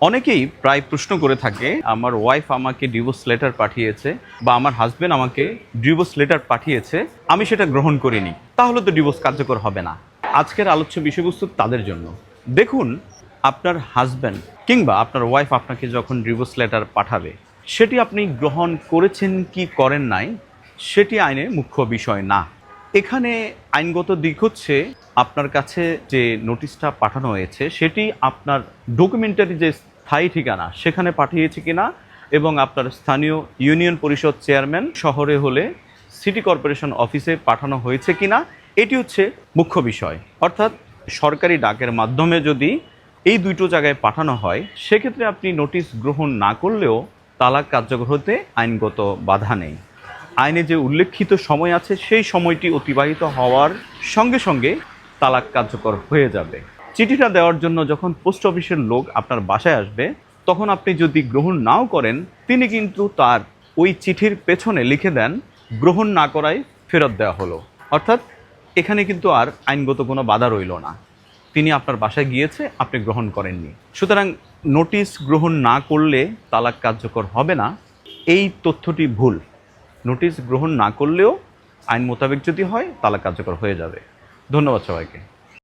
অনেকেই প্রায় প্রশ্ন করে থাকে, আমার ওয়াইফ আমাকে ডিভোর্স লেটার পাঠিয়েছে বা আমার হাজবেন্ড আমাকে ডিভোর্স লেটার পাঠিয়েছে, আমি সেটা গ্রহণ করিনি, তাহলে তো ডিভোর্স কার্যকর হবে না। আজকের আলোচ্য বিষয়বস্তু তাদের জন্য। দেখুন, আপনার হাজবেন্ড কিংবা আপনার ওয়াইফ আপনাকে যখন ডিভোর্স লেটার পাঠাবে, সেটি আপনি গ্রহণ করেছেন কি করেন নাই, সেটি আইনে মুখ্য বিষয় না। এখানে আইনগত দিক হচ্ছে আপনার কাছে যে নোটিশটা পাঠানো হয়েছে সেটি আপনার ডকুমেন্টারি যে স্থায়ী ঠিকানা সেখানে পাঠিয়েছে কিনা, এবং আপনার স্থানীয় ইউনিয়ন পরিষদ চেয়ারম্যান শহরে হলে সিটি কর্পোরেশন অফিসে পাঠানো হয়েছে কিনা, এটি হচ্ছে মুখ্য বিষয়। অর্থাৎ সরকারি ডাকের মাধ্যমে যদি এই দুটো জায়গায় পাঠানো হয়, সেক্ষেত্রে আপনি নোটিশ গ্রহণ না করলেও তালাক কার্যকর হতে আইনগত বাধা নেই। আইনে যে উল্লেখিত সময় আছে সেই সময়টি অতিবাহিত হওয়ার সঙ্গে সঙ্গে তালাক কার্যকর হয়ে যাবে। চিঠিটা দেওয়ার জন্য যখন পোস্ট অফিসের লোক আপনার বাসায় আসবে, তখন আপনি যদি গ্রহণ নাও করেন, তিনি কিন্তু তার ওই চিঠির পেছনে লিখে দেন গ্রহণ না করায় ফেরত দেওয়া হলো। অর্থাৎ এখানে কিন্তু আর আইনগত কোনো বাধা রইল না, তিনি আপনার বাসায় গিয়েছে, আপনি গ্রহণ করেননি। সুতরাং নোটিশ গ্রহণ না করলে তালাক কার্যকর হবে না, এই তথ্যটি ভুল। নোটিশ গ্রহণ না করলেও আইন মোতাবেক যদি হয় তালাক কার্যকর হয়ে যাবে। ধন্যবাদ সবাইকে।